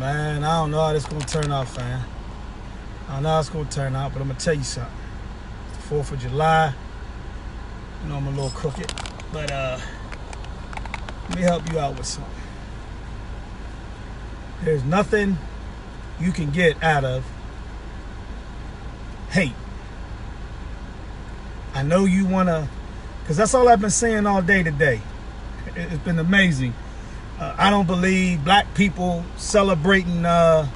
Man, I don't know how this gonna turn out, fam. I don't know how it's gonna turn out, but I'm gonna tell you something. It's the 4th of July. You know I'm a little crooked, but let me help you out with something. There's nothing you can get out of hate. I know you wanna, because that's all I've been saying all day today. It's been amazing. I don't believe black people celebrating 4th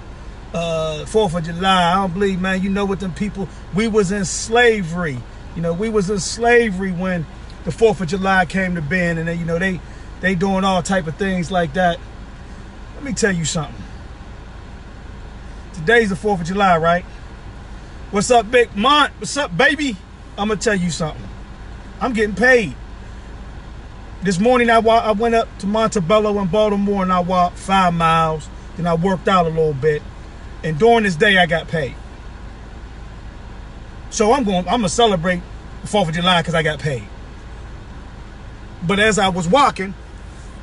of July. I don't believe, man, you know what them people, we was in slavery. You know, we was in slavery when the 4th of July came to being, and then, you know, they doing all type of things like that. Let me tell you something. Today's the 4th of July, right? What's up, Big Mont? What's up, baby? I'm gonna tell you something. I'm getting paid. This morning I went up to Montebello in Baltimore and I walked 5 miles. Then I worked out a little bit. And during this day I got paid. So I'm gonna celebrate the 4th of July because I got paid. But as I was walking,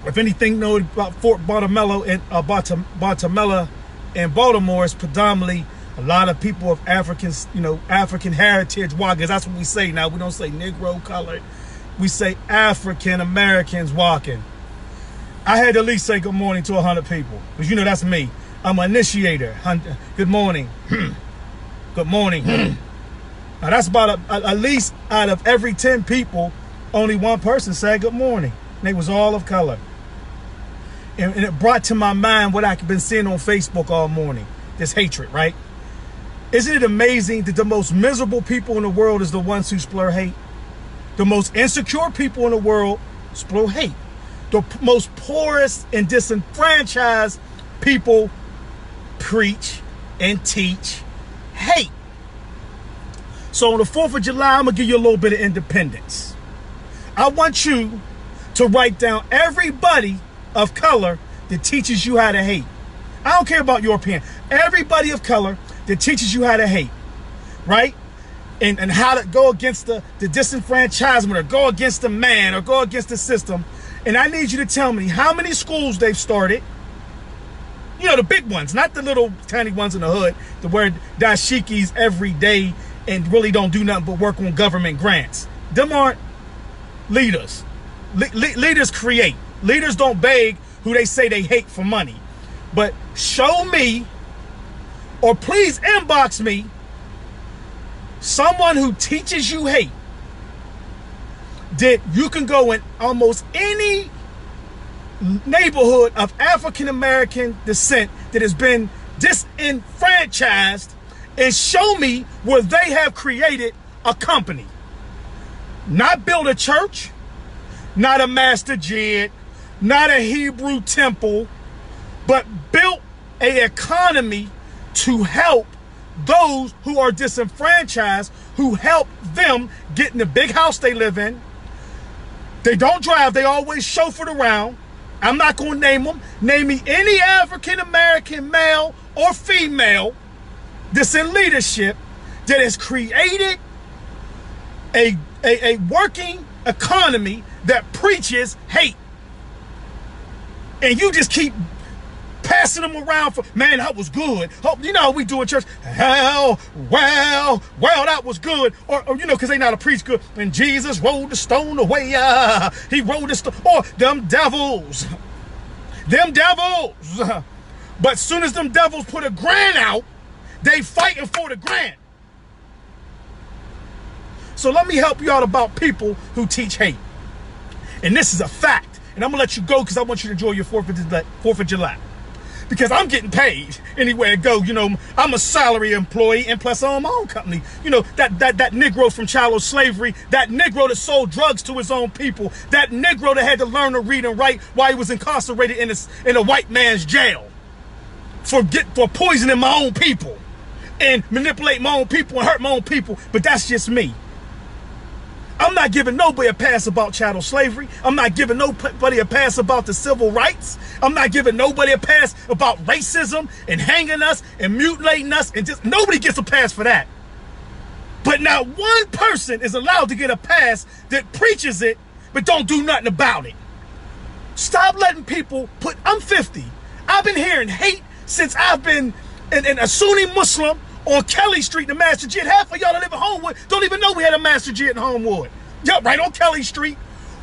if anything know about Fort Bartolomeo and Bartolomeo in Baltimore, is predominantly a lot of people of Africans, you know, African heritage walkers. That's what we say now. We don't say Negro, colored. We say African Americans walking. I had to at least say good morning to 100 people. Because you know that's me. I'm an initiator. Good morning. Good morning. Now that's about at least out of every 10 people, only one person said good morning. And they was all of color. And it brought to my mind what I've been seeing on Facebook all morning. This hatred, right? Isn't it amazing that the most miserable people in the world is the ones who splur hate? The most insecure people in the world splur hate. The most poorest and disenfranchised people preach and teach hate. So on the 4th of July, I'm going to give you a little bit of independence. I want you to write down everybody of color that teaches you how to hate. I don't care about your opinion. Everybody of color that teaches you how to hate, right? And how to go against the disenfranchisement, or go against the man, or go against the system. And I need you to tell me how many schools they've started. You know, the big ones, not the little tiny ones in the hood that wear dashikis every day and really don't do nothing but work on government grants. Them aren't leaders. Leaders create. Leaders don't beg who they say they hate for money. But show me, or please inbox me, someone who teaches you hate, that you can go in almost any neighborhood of African American descent that has been disenfranchised and show me where they have created a company. Not build a church, not a master jet, not a Hebrew temple, but built an economy to help those who are disenfranchised, who help them get in the big house they live in. They don't drive, they always chauffeured around. I'm not going to name them. Name me any African American male or female that's in leadership that has created a working economy that preaches hate. And you just keep passing them around for, man, that was good. Oh, you know how we do in church. Hell, well, that was good. Or you know, because they know how to preach good. And Jesus rolled the stone away. He rolled the stone. Or them devils. Them devils. But soon as them devils put a grant out, they fighting for the grant. So let me help you out about people who teach hate. And this is a fact. And I'm going to let you go because I want you to enjoy your 4th of July. Because I'm getting paid anywhere I go. You know, I'm a salary employee, and plus I own my own company. You know, that Negro from chattel slavery, that Negro that sold drugs to his own people, that Negro that had to learn to read and write while he was incarcerated in a white man's jail for poisoning my own people and manipulating my own people and hurt my own people. But that's just me. I'm not giving nobody a pass about chattel slavery. I'm not giving nobody a pass about the civil rights. I'm not giving nobody a pass about racism and hanging us and mutilating us, and just nobody gets a pass for that. But not one person is allowed to get a pass that preaches it but don't do nothing about it. Stop letting people I'm 50. I've been hearing hate since I've been in a Sunni Muslim on Kelly Street in the Master Jid. Half of y'all that live in Homewood don't even know we had a Master Jid in Homewood. Yeah, right on Kelly Street,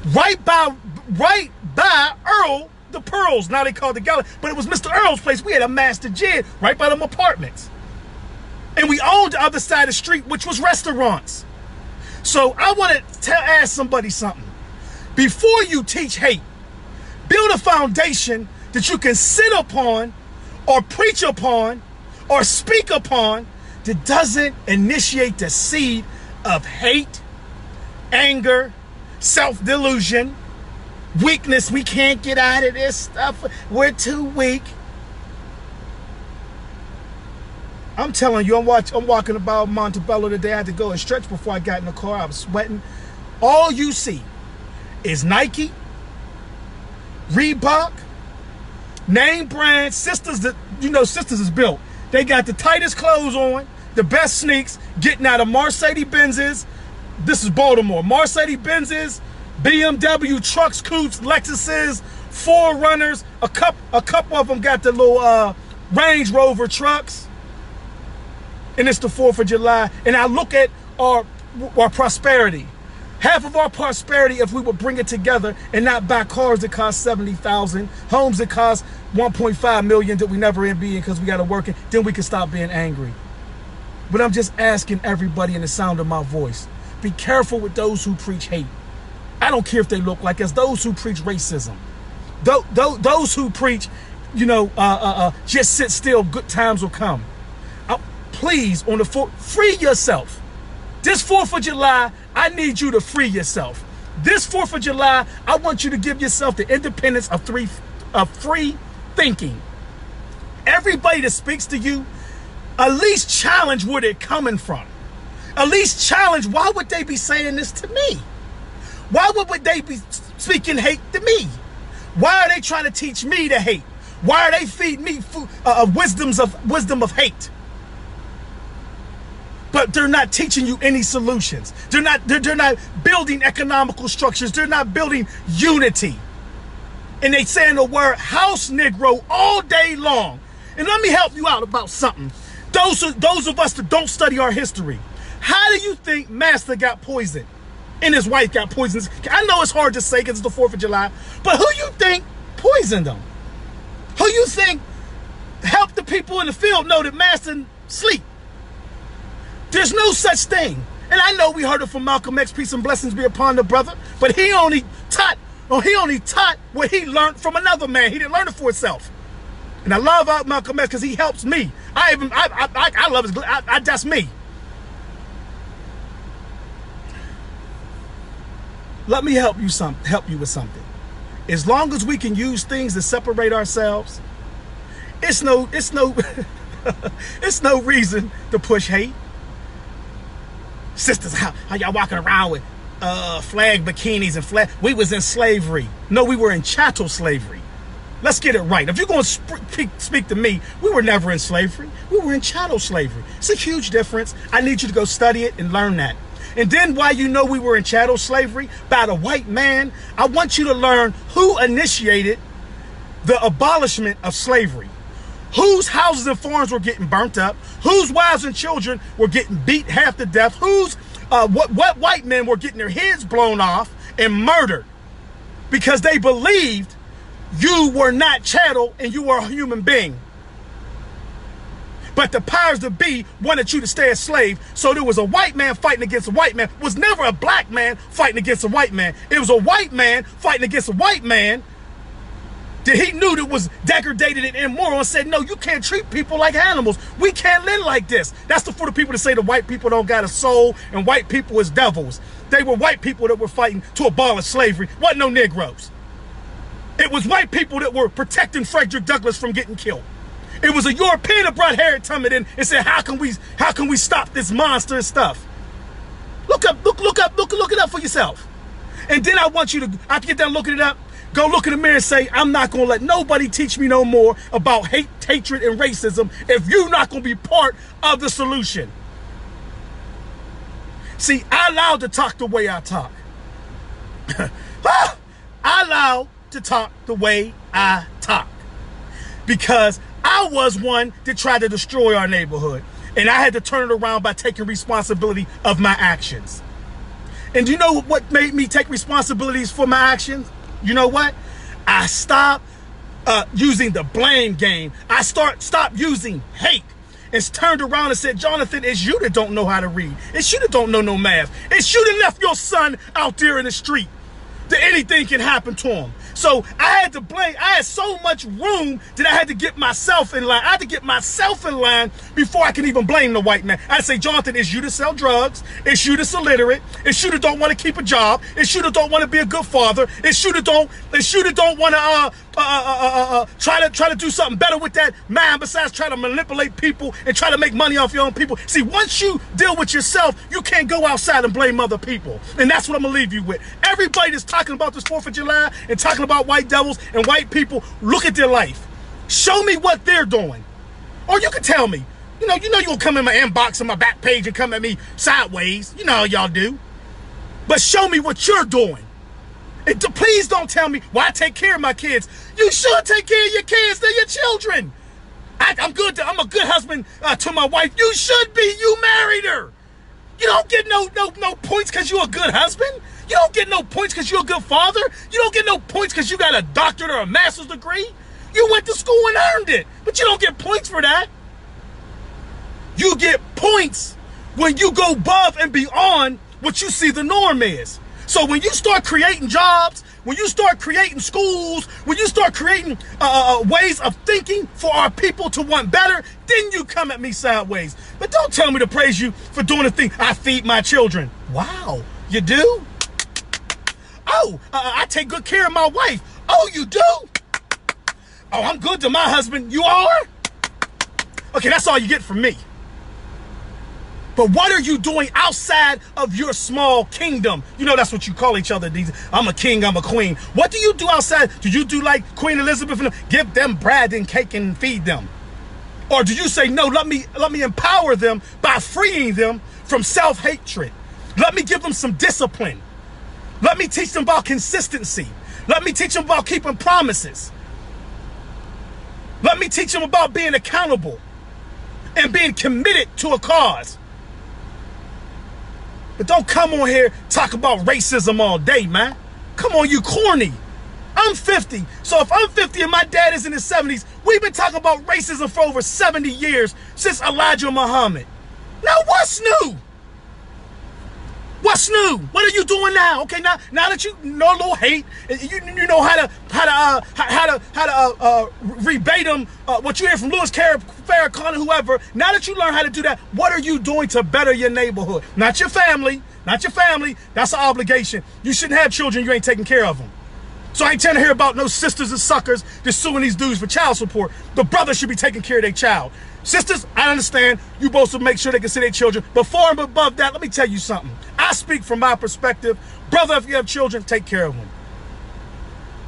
right by Earl the Pearls. Now they call it the Gallery, but it was Mr. Earl's place. We had a Master Jid right by them apartments. And we owned the other side of the street, which was restaurants. So I want to ask somebody something. Before you teach hate, build a foundation that you can sit upon or preach upon or speak upon that doesn't initiate the seed of hate, anger, self-delusion, weakness. We can't get out of this stuff. We're too weak. I'm telling you, I'm walking about Montebello today. I had to go and stretch before I got in the car. I was sweating. All you see is Nike, Reebok, name brand, Sisters that, you know, Sisters is built. They got the tightest clothes on, the best sneaks, getting out of Mercedes-Benzes. This is Baltimore. Mercedes-Benzes, BMW trucks, Coupes, Lexuses, 4Runners. A couple of them got the little Range Rover trucks. And it's the 4th of July. And I look at our prosperity. Half of our prosperity, if we would bring it together and not buy cars that cost $70,000, homes that cost $1.5 million that we never end being because we got to work it, then we can stop being angry. But I'm just asking everybody in the sound of my voice, be careful with those who preach hate. I don't care if they look like us. Those who preach racism, those who preach, you know, just sit still, good times will come. Please, on the 4th, free yourself. This 4th of July, I need you to free yourself. This 4th of July, I want you to give yourself the independence of free thinking. Everybody that speaks to you, at least challenge where they're coming from. At least challenge, why would they be saying this to me? Why would they be speaking hate to me? Why are they trying to teach me to hate? Why are they feeding me wisdom of hate? But they're not teaching you any solutions. They're not building economical structures. They're not building unity. And they saying the word house Negro all day long. And let me help you out about something. Those of us that don't study our history, how do you think Master got poisoned and his wife got poisoned? I know it's hard to say because it's the 4th of July, but who you think poisoned them? Who you think helped the people in the field know that Master sleep? There's no such thing. And I know we heard it from Malcolm X, peace and blessings be upon the brother, but he only taught what he learned from another man. He didn't learn it for himself. And I love Malcolm X because he helps me. I love his, that's me. Let me help you with something. As long as we can use things to separate ourselves, it's no it's no reason to push hate. Sisters, how y'all walking around with flag bikinis and flag? We was in slavery. No, we were in chattel slavery. Let's get it right. If you're going to speak to me, we were never in slavery. We were in chattel slavery. It's a huge difference. I need you to go study it and learn that. And then while you know we were in chattel slavery by the white man, I want you to learn who initiated the abolishment of slavery. Whose houses and farms were getting burnt up? Whose wives and children were getting beat half to death? What white men were getting their heads blown off and murdered because they believed you were not chattel and you were a human being. But the powers that be wanted you to stay a slave. So there was a white man fighting against a white man. It was never a black man fighting against a white man. It was a white man fighting against a white man that he knew that was degraded and immoral and said, no, you can't treat people like animals. We can't live like this. That's for the people to say the white people don't got a soul and white people is devils. They were white people that were fighting to abolish slavery. Wasn't no Negroes. It was white people that were protecting Frederick Douglass from getting killed. It was a European that brought Harriet Tubman in and said, how can we stop this monster and stuff? Look it up for yourself. And then I want you to, after you get done looking it up, go look in the mirror and say, I'm not going to let nobody teach me no more about hate, hatred, and racism if you're not going to be part of the solution. See, I allowed to talk the way I talk. I allowed to talk the way I talk. because I was one that tried to destroy our neighborhood. And I had to turn it around by taking responsibility of my actions. And do you know what made me take responsibilities for my actions? You know what? I stopped using the blame game. I stopped using hate. And turned around and said, Jonathan, it's you that don't know how to read. It's you that don't know no math. It's you that left your son out there in the street. That anything can happen to him. So I had to blame. I had so much room that I had to get myself in line. I had to get myself in line before I can even blame the white man. I'd say, Jonathan, it's you that sell drugs. It's you that's illiterate. It's you that don't want to keep a job. It's you that don't want to be a good father. It's you that don't want to try to do something better with that mind besides trying to manipulate people and try to make money off your own people. See, once you deal with yourself, you can't go outside and blame other people. And that's what I'm going to leave you with. Everybody that's talking about this 4th of July and talking about white devils and white people, look at their life. Show me what they're doing. Or you can tell me. You know you'll come in my inbox on my back page and come at me sideways. You know how y'all do. But show me what you're doing. And please don't tell me, well, I take care of my kids. You should take care of your kids. They're your children. I'm a good husband to my wife. You should be. You married her. You don't get no points because you're a good husband. You don't get no points because you're a good father. You don't get no points because you got a doctorate or a master's degree. You went to school and earned it. But you don't get points for that. You get points when you go above and beyond what you see the norm is. So when you start creating jobs, when you start creating schools, when you start creating ways of thinking for our people to want better, then you come at me sideways. But don't tell me to praise you for doing the thing. I feed my children. Wow, you do? Oh, I take good care of my wife. Oh, you do? Oh, I'm good to my husband. You are? Okay, that's all you get from me. But what are you doing outside of your small kingdom? You know, that's what you call each other. I'm a king, I'm a queen. What do you do outside? Do you do like Queen Elizabeth and give them bread and cake and feed them? Or do you say, no, let me empower them by freeing them from self-hatred? Let me give them some discipline. Let me teach them about consistency. Let me teach them about keeping promises. Let me teach them about being accountable and being committed to a cause. But don't come on here talk about racism all day, man. Come on, you corny. I'm 50. So if I'm 50 and my dad is in his 70s, we've been talking about racism for over 70 years since Elijah Muhammad. Now what's new? What's new? What are you doing now? Okay, now that you know a little hate, you know how to rebate them. What you hear from Louis Farrakhan or whoever. Now that you learn how to do that, what are you doing to better your neighborhood? Not your family. Not your family. That's an obligation. You shouldn't have children. You ain't taking care of them. So I ain't trying to hear about no sisters and suckers just suing these dudes for child support. The brother should be taking care of their child. Sisters, I understand you both should make sure they can see their children. But far and above that, let me tell you something. I speak from my perspective. Brother, if you have children, take care of them.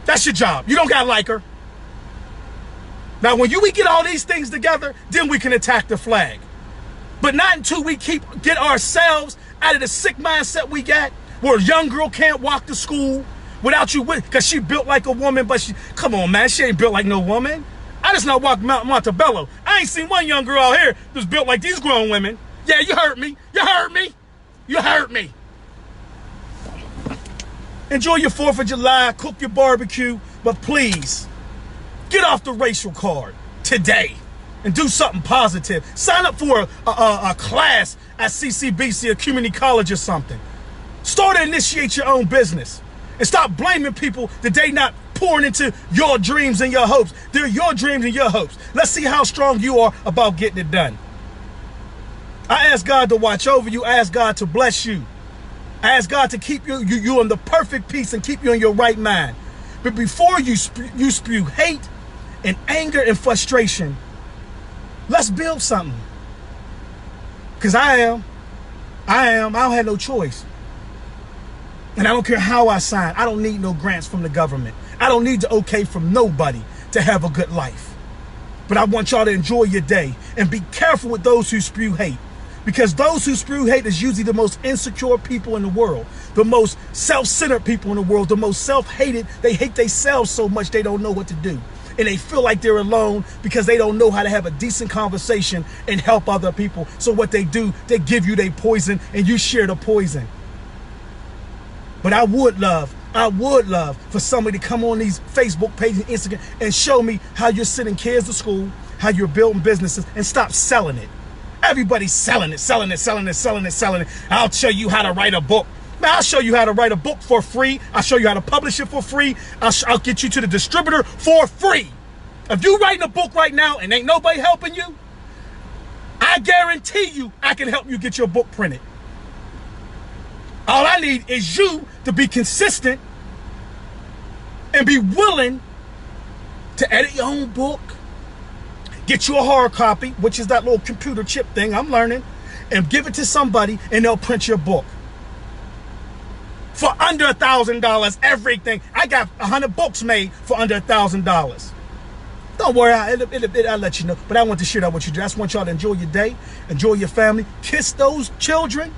That's your job. You don't got to like her. Now, when we get all these things together, then we can attack the flag. But not until we get ourselves out of the sick mindset we got, where a young girl can't walk to school without you with, because she built like a woman, but come on, man, she ain't built like no woman. I just not walk Mount Montebello. I ain't seen one young girl out here that's built like these grown women. Yeah, you hurt me. You hurt me. You hurt me. Enjoy your 4th of July. Cook your barbecue. But please, get off the racial card today and do something positive. Sign up for a class at CCBC or community college or something. Start to initiate your own business. And stop blaming people that they not pouring into your dreams and your hopes. They're your dreams and your hopes. Let's see how strong you are about getting it done. I ask God to watch over you. I ask God to bless you. I ask God to keep you in the perfect peace and keep you in your right mind. But before you spew hate and anger and frustration, let's build something. Because I don't have no choice. And I don't care how I sign. I don't need no grants from the government. I don't need the okay from nobody to have a good life. But I want y'all to enjoy your day and be careful with those who spew hate. Because those who spew hate is usually the most insecure people in the world, the most self-centered people in the world, the most self-hated. They hate themselves so much they don't know what to do. and they feel like they're alone because they don't know how to have a decent conversation and help other people. So what they do, they give you their poison and you share the poison. But I would love for somebody to come on these Facebook pages and Instagram and show me how you're sending kids to school, how you're building businesses, and stop selling it. Everybody's selling it. I'll show you how to write a book. Man, I'll show you how to write a book for free. I'll show you how to publish it for free. I'll get you to the distributor for free. If you're writing a book right now and ain't nobody helping you, I guarantee you I can help you get your book printed. All I need is you to be consistent and be willing to edit your own book, get you a hard copy, which is that little computer chip thing I'm learning, and give it to somebody and they'll print your book. For under $1,000, everything. I got 100 books made for under $1,000. Don't worry, I'll let you know. But I want to share that with you. I just want y'all to enjoy your day, enjoy your family, kiss those children,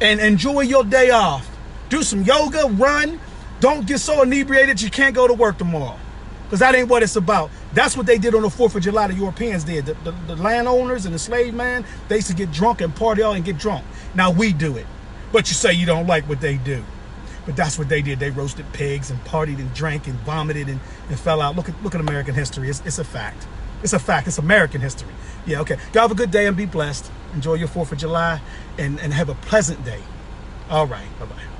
and enjoy your day off. Do some yoga, run. Don't get so inebriated you can't go to work tomorrow. Because that ain't what it's about. That's what they did on the 4th of July, the Europeans did. The landowners and the slave man, they used to get drunk and party all and get drunk. Now we do it. But you say you don't like what they do. But that's what they did. They roasted pigs and partied and drank and vomited and fell out. Look at American history. It's a fact. It's a fact. It's American history. Yeah, okay. Y'all have a good day and be blessed. Enjoy your 4th of July and have a pleasant day. All right. Bye-bye.